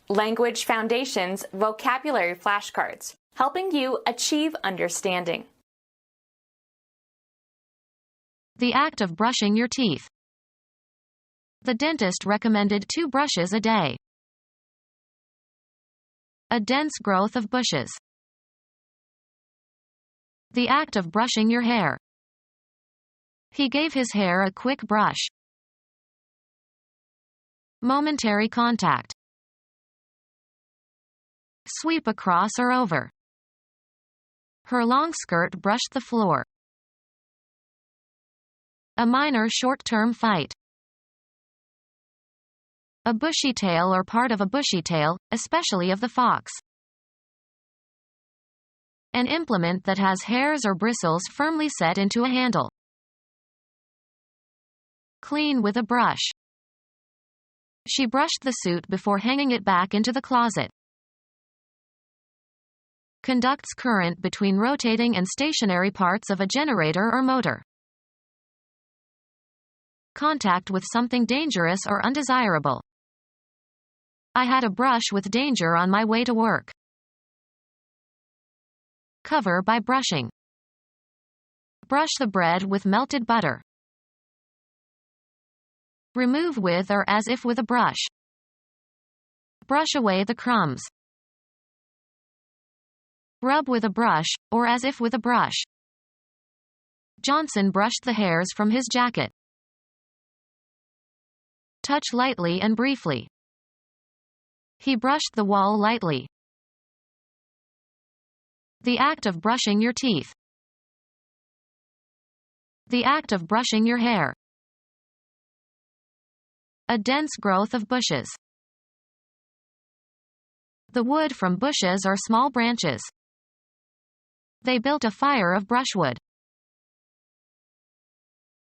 Language Foundations Vocabulary Flashcards, helping you achieve understanding. The act of brushing your teeth. The dentist recommended 2 brushes a day. A dense growth of bushes. The act of brushing your hair. He gave his hair a quick brush. Momentary contact. Sweep across or over. Her long skirt brushed the floor. A minor short-term fight. A bushy tail or part of a bushy tail, especially of the fox. An implement that has hairs or bristles firmly set into a handle. Clean with a brush. She brushed the suit before hanging it back into the closet. Conducts current between rotating and stationary parts of a generator or motor. Contact with something dangerous or undesirable. I had a brush with danger on my way to work. Cover by brushing. Brush the bread with melted butter. Remove with or as if with a brush. Brush away the crumbs. Rub with a brush, or as if with a brush. Johnson brushed the hairs from his jacket. Touch lightly and briefly. He brushed the wall lightly. The act of brushing your teeth. The act of brushing your hair. A dense growth of bushes. The wood from bushes or small branches. They built a fire of brushwood.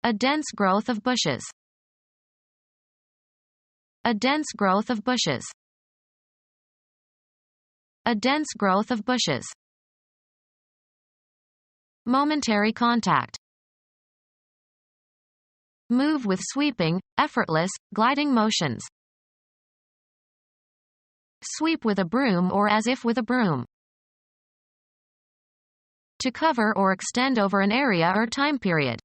A dense growth of bushes. A dense growth of bushes. A dense growth of bushes. Momentary contact. Move with sweeping, effortless, gliding motions. Sweep with a broom or as if with a broom. To cover or extend over an area or time period.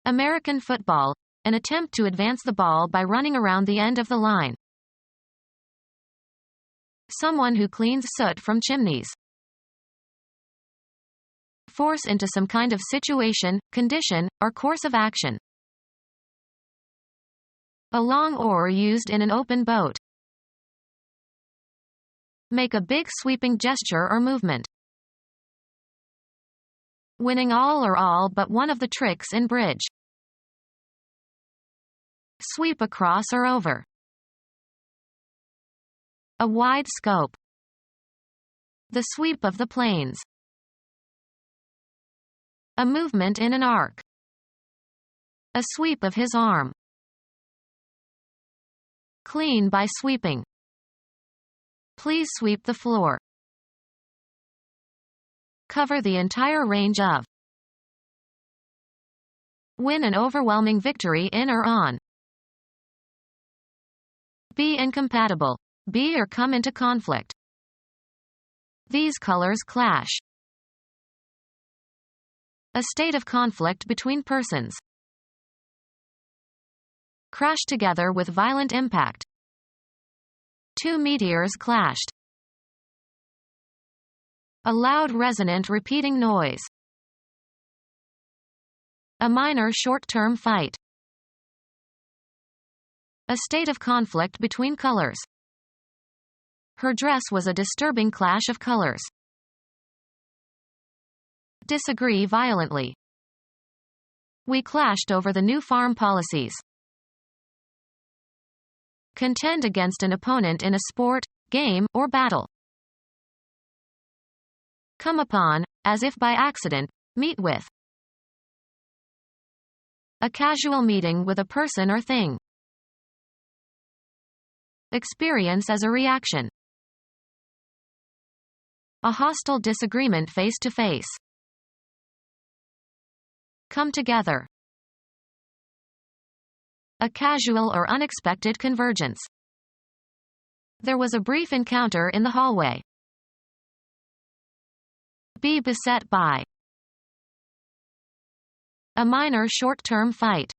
American football, an attempt to advance the ball by running around the end of the line. Someone who cleans soot from chimneys. Force into some kind of situation, condition, or course of action. A long oar used in an open boat. Make a big sweeping gesture or movement. Winning all but one of the tricks in bridge. Sweep across or over. A wide scope. The sweep of the plains. A movement in an arc. A sweep of his arm. Clean by sweeping. Please sweep the floor. Cover the entire range of. Win an overwhelming victory in or on. Be incompatible. Be or come into conflict. These colors clash. A state of conflict between persons. Crash together with violent impact. 2 meteors clashed. A loud resonant repeating noise. A minor short-term fight. A state of conflict between colors. Her dress was a disturbing clash of colors. Disagree violently. We clashed over the new farm policies. Contend against an opponent in a sport, game, or battle. Come upon, as if by accident, meet with. A casual meeting with a person or thing. Experience as a reaction. A hostile disagreement face to face. Come together. A casual or unexpected convergence. There was a brief encounter in the hallway. Be beset by. A minor short-term fight.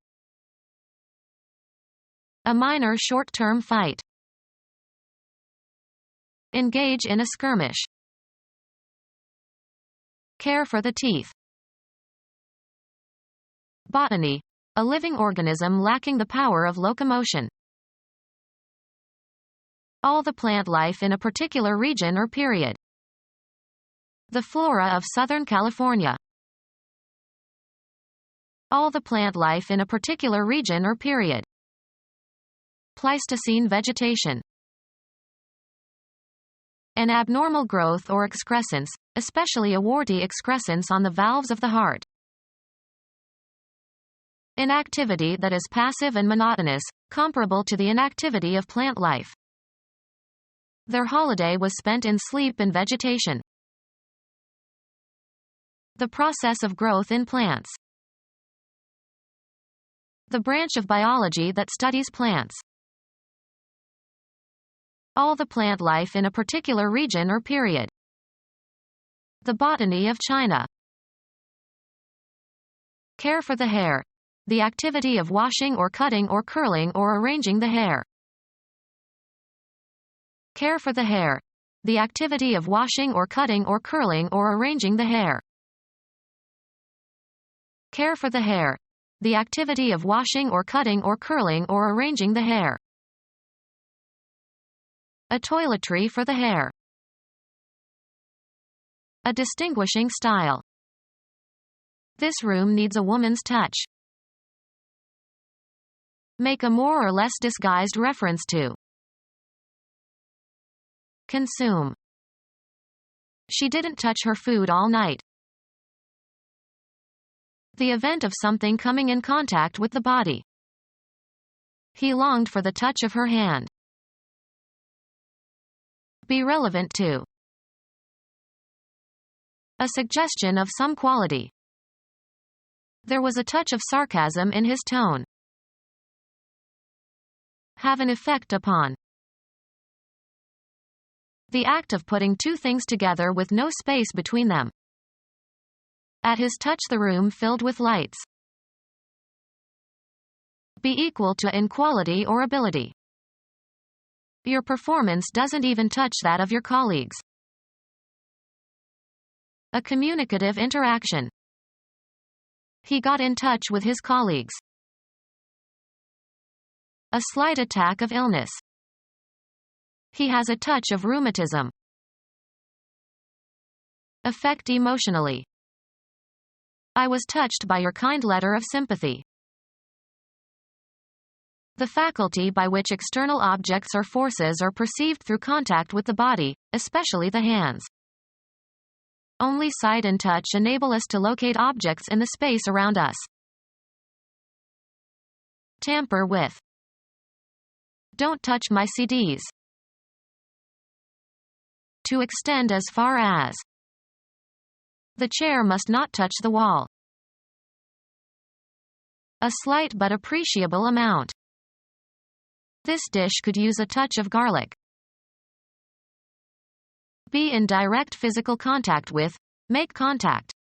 A minor short-term fight. Engage in a skirmish. Care for the teeth. Botany. A living organism lacking the power of locomotion. All the plant life in a particular region or period. The flora of Southern California. All the plant life in a particular region or period. Pleistocene vegetation. An abnormal growth or excrescence, especially a warty excrescence on the valves of the heart. Inactivity that is passive and monotonous, comparable to the inactivity of plant life. Their holiday was spent in sleep and vegetation. The process of growth in plants. The branch of biology that studies plants. All the plant life in a particular region or period. The botany of China. Care for the hair. The activity of washing or cutting or curling or arranging the hair. Care for the hair. The activity of washing or cutting or curling or arranging the hair. Care for the hair. The activity of washing or cutting or curling or arranging the hair. A toiletry for the hair. A distinguishing style. This room needs a woman's touch. Make a more or less disguised reference to. Consume. She didn't touch her food all night. The event of something coming in contact with the body. He longed for the touch of her hand. Be relevant to. A suggestion of some quality. There was a touch of sarcasm in his tone. Have an effect upon. The act of putting two things together with no space between them. At his touch the room filled with lights. Be equal to in quality or ability. Your performance doesn't even touch that of your colleagues. A communicative interaction. He got in touch with his colleagues. A slight attack of illness. He has a touch of rheumatism. Affect emotionally. I was touched by your kind letter of sympathy. The faculty by which external objects or forces are perceived through contact with the body, especially the hands. Only sight and touch enable us to locate objects in the space around us. Tamper with. Don't touch my CDs. To extend as far as. The chair must not touch the wall. A slight but appreciable amount. This dish could use a touch of garlic. Be in direct physical contact with. Make contact.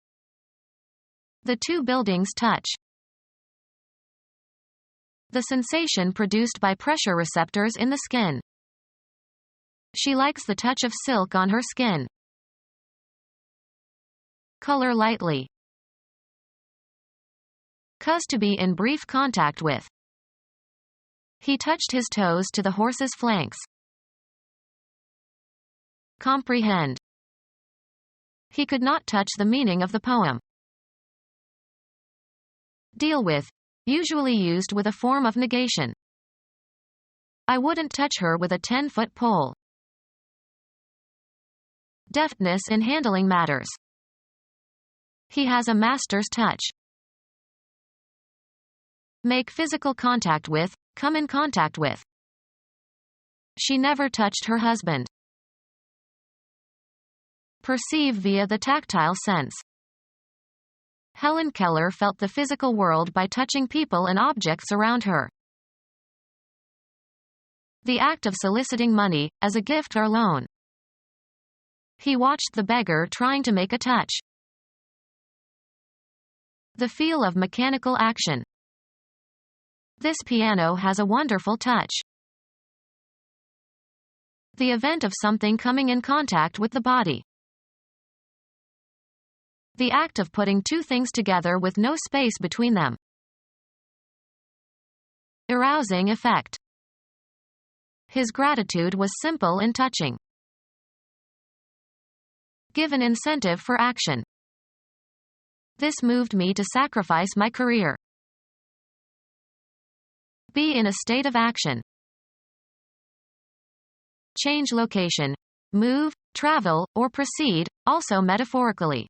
The two buildings touch. The sensation produced by pressure receptors in the skin. She likes the touch of silk on her skin. Color lightly. Cause to be in brief contact with. He touched his toes to the horse's flanks. Comprehend. He could not touch the meaning of the poem. Deal with. Usually used with a form of negation. I wouldn't touch her with a 10-foot pole. Deftness in handling matters. He has a master's touch. Make physical contact with. Come in contact with. She never touched her husband. Perceive via the tactile sense. Helen Keller felt the physical world by touching people and objects around her. The act of soliciting money, as a gift or loan. He watched the beggar trying to make a touch. The feel of mechanical action. This piano has a wonderful touch. The event of something coming in contact with the body. The act of putting two things together with no space between them. Arousing effect. His gratitude was simple and touching. Give an incentive for action. This moved me to sacrifice my career. Be in a state of action. Change location. Move, travel, or proceed, also metaphorically.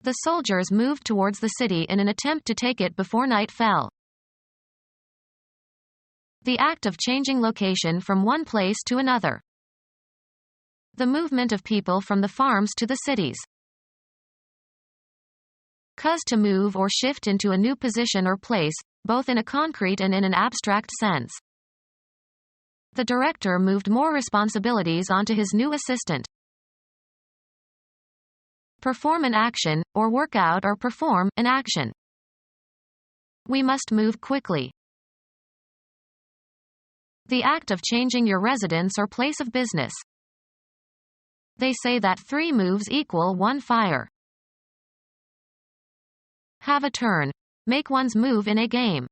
The soldiers moved towards the city in an attempt to take it before night fell. The act of changing location from one place to another. The movement of people from the farms to the cities. Cause to move or shift into a new position or place, both in a concrete and in an abstract sense. The director moved more responsibilities onto his new assistant. Perform an action, or work out or perform an action. We must move quickly. The act of changing your residence or place of business. They say that 3 moves equal 1 fire. Have a turn. Make one's move in a game.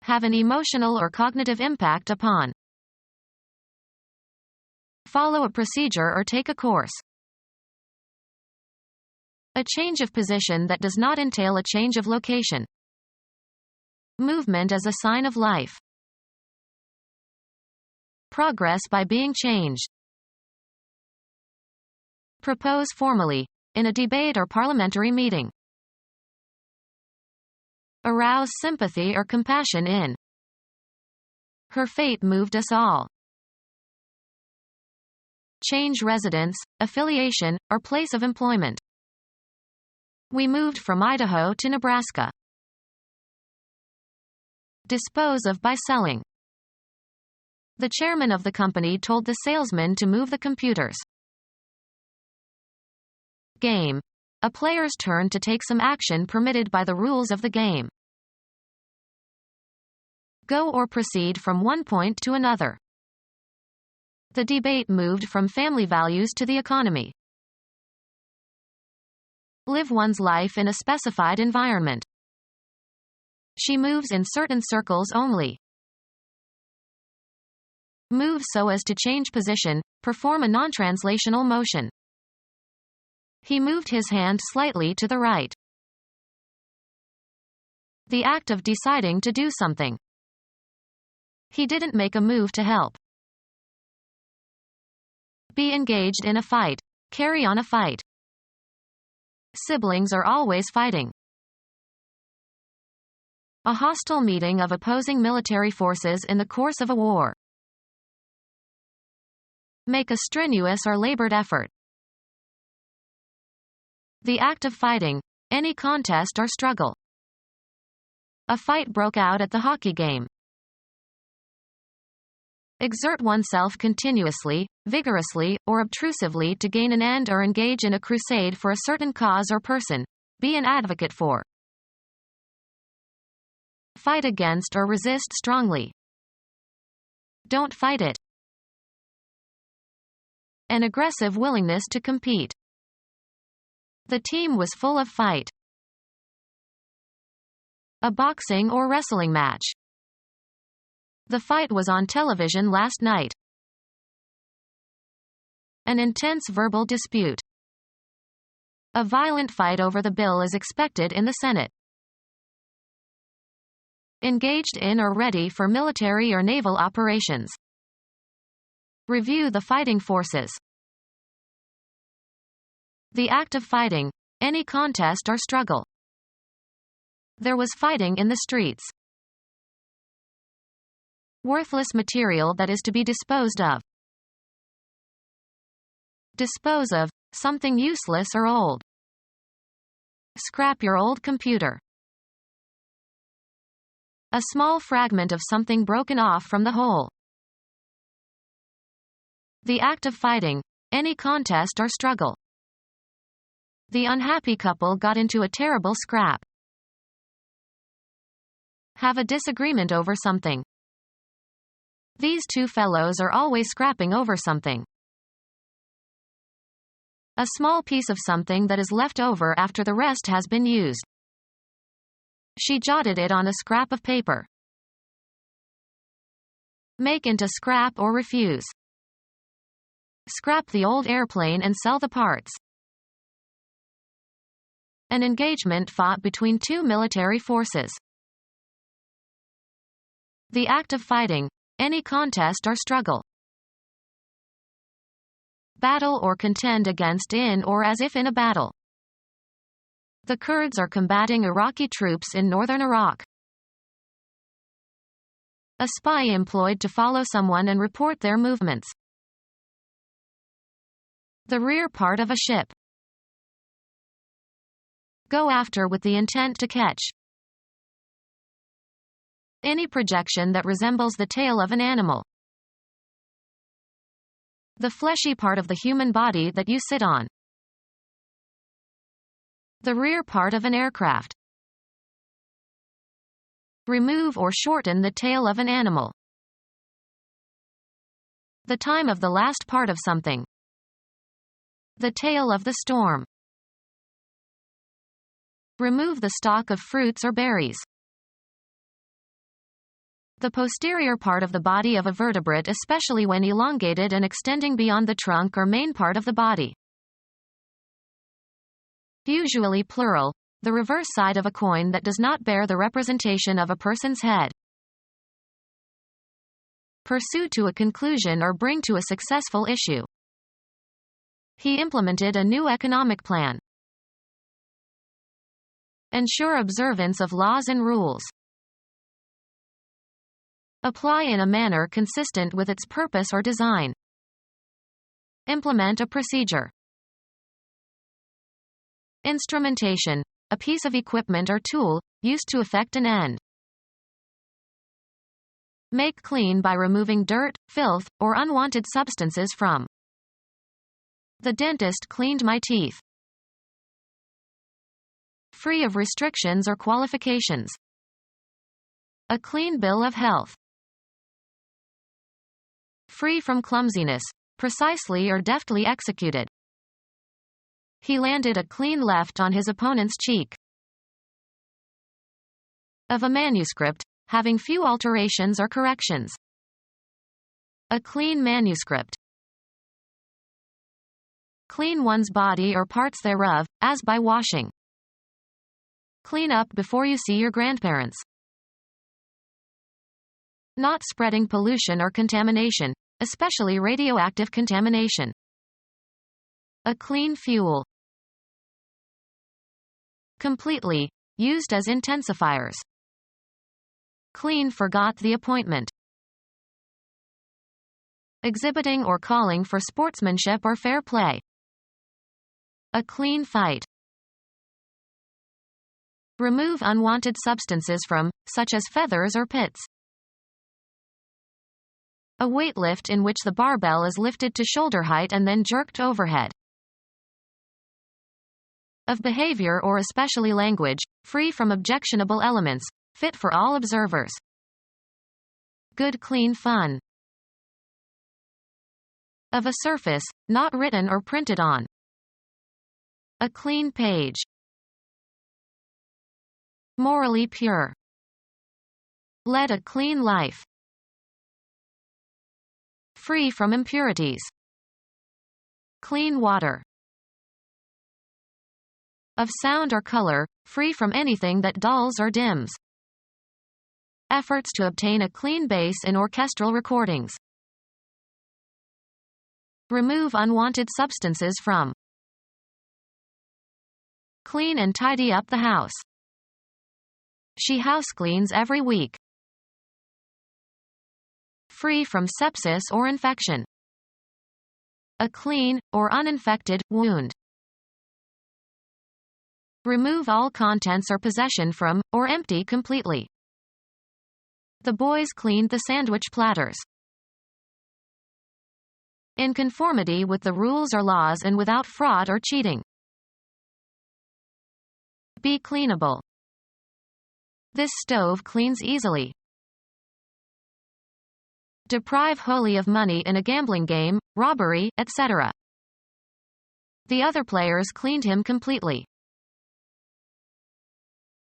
Have an emotional or cognitive impact upon. Follow a procedure or take a course. A change of position that does not entail a change of location. Movement as a sign of life. Progress by being changed. Propose formally, in a debate or parliamentary meeting. Arouse sympathy or compassion in. Her fate moved us all. Change residence, affiliation, or place of employment. We moved from Idaho to Nebraska. Dispose of by selling. The chairman of the company told the salesman to move the computers. Game. A player's turn to take some action permitted by the rules of the game. Go or proceed from one point to another. The debate moved from family values to the economy. Live one's life in a specified environment. She moves in certain circles only. Move so as to change position, perform a non-translational motion. He moved his hand slightly to the right. The act of deciding to do something. He didn't make a move to help. Be engaged in a fight. Carry on a fight. Siblings are always fighting. A hostile meeting of opposing military forces in the course of a war. Make a strenuous or labored effort. The act of fighting. Any contest or struggle. A fight broke out at the hockey game. Exert oneself continuously, vigorously, or obtrusively to gain an end or engage in a crusade for a certain cause or person. Be an advocate for. Fight against or resist strongly. Don't fight it. An aggressive willingness to compete. The team was full of fight. A boxing or wrestling match. The fight was on television last night. An intense verbal dispute. A violent fight over the bill is expected in the Senate. Engaged in or ready for military or naval operations. Review the fighting forces. The act of fighting. Any contest or struggle. There was fighting in the streets. Worthless material that is to be disposed of. Dispose of. Something useless or old. Scrap your old computer. A small fragment of something broken off from the whole. The act of fighting. Any contest or struggle. The unhappy couple got into a terrible scrap. Have a disagreement over something. These two fellows are always scrapping over something. A small piece of something that is left over after the rest has been used. She jotted it on a scrap of paper. Make into scrap or refuse. Scrap the old airplane and sell the parts. An engagement fought between two military forces. The act of fighting. Any contest or struggle. Battle or contend against in or as if in a battle. The Kurds are combating Iraqi troops in northern Iraq. A spy employed to follow someone and report their movements. The rear part of a ship. Go after with the intent to catch. Any projection that resembles the tail of an animal. The fleshy part of the human body that you sit on. The rear part of an aircraft. Remove or shorten the tail of an animal. The time of the last part of something. The tail of the storm. Remove the stalk of fruits or berries. The posterior part of the body of a vertebrate, especially when elongated and extending beyond the trunk or main part of the body. Usually plural, the reverse side of a coin that does not bear the representation of a person's head. Pursue to a conclusion or bring to a successful issue. He implemented a new economic plan. Ensure observance of laws and rules. Apply in a manner consistent with its purpose or design. Implement a procedure. Instrumentation, a piece of equipment or tool, used to effect an end. Make clean by removing dirt, filth, or unwanted substances from. The dentist cleaned my teeth. Free of restrictions or qualifications. A clean bill of health. Free from clumsiness, precisely or deftly executed. He landed a clean left on his opponent's cheek. Of a manuscript, having few alterations or corrections. A clean manuscript. Clean one's body or parts thereof, as by washing. Clean up before you see your grandparents. Not spreading pollution or contamination, especially radioactive contamination. A clean fuel. Completely, used as intensifiers. Clean forgot the appointment. Exhibiting or calling for sportsmanship or fair play. A clean fight. Remove unwanted substances from, such as feathers or pits. A weight lift in which the barbell is lifted to shoulder height and then jerked overhead. Of behavior or especially language, free from objectionable elements, fit for all observers. Good clean fun. Of a surface, not written or printed on. A clean page. Morally pure. Led a clean life. Free from impurities. Clean water. Of sound or color, free from anything that dulls or dims. Efforts to obtain a clean bass in orchestral recordings. Remove unwanted substances from. Clean and tidy up the house. She house cleans every week. Free from sepsis or infection. A clean, or uninfected, wound. Remove all contents or possession from, or empty completely. The boys cleaned the sandwich platters. In conformity with the rules or laws and without fraud or cheating. Be cleanable. This stove cleans easily. Deprive wholly of money in a gambling game, robbery, etc. The other players cleaned him completely.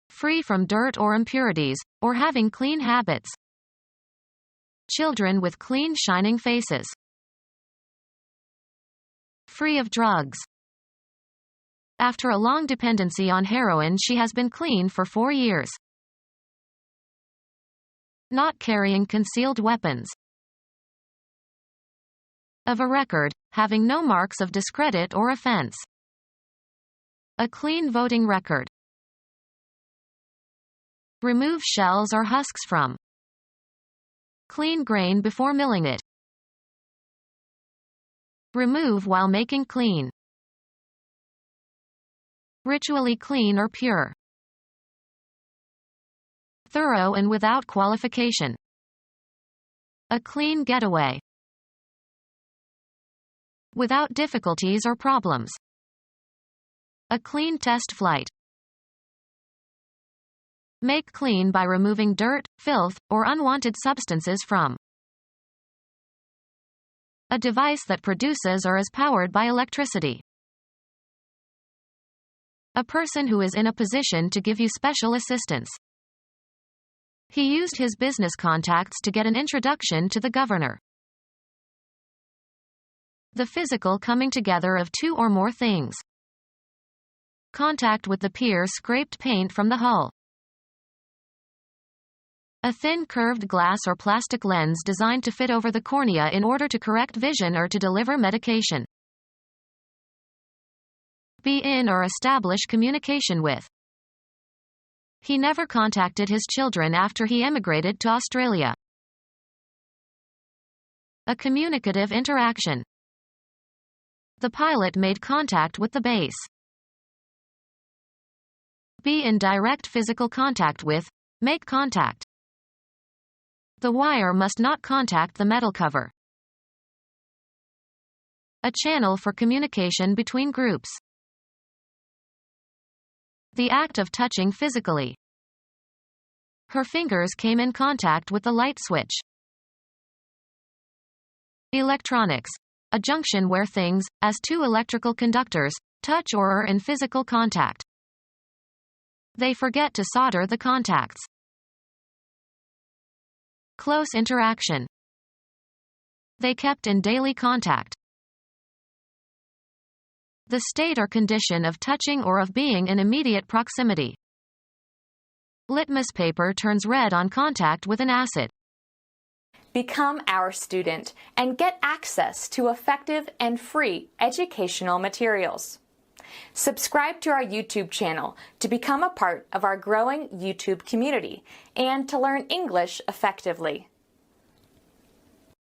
Free from dirt or impurities, or having clean habits. Children with clean shining faces. Free of drugs. After a long dependency on heroin, she has been clean for 4 years. Not carrying concealed weapons. Of a record, having no marks of discredit or offense. A clean voting record. Remove shells or husks from. Clean grain before milling it. Remove while making clean. Ritually clean or pure. Thorough and without qualification. A clean getaway. Without difficulties or problems. A clean test flight. Make clean by removing dirt, filth, or unwanted substances from. A device that produces or is powered by electricity. A person who is in a position to give you special assistance. He used his business contacts to get an introduction to the governor. The physical coming together of two or more things. Contact with the pier scraped paint from the hull. A thin curved glass or plastic lens designed to fit over the cornea in order to correct vision or to deliver medication. Be in or establish communication with. He never contacted his children after he emigrated to Australia. A communicative interaction. The pilot made contact with the base. Be in direct physical contact with. Make contact. The wire must not contact the metal cover. A channel for communication between groups. The act of touching physically. Her fingers came in contact with the light switch. Electronics. A junction where things, as two electrical conductors, touch or are in physical contact. They forget to solder the contacts. Close interaction. They kept in daily contact. The state or condition of touching or of being in immediate proximity. Litmus paper turns red on contact with an acid. Become our student and get access to effective and free educational materials. Subscribe to our YouTube channel to become a part of our growing YouTube community and to learn English effectively.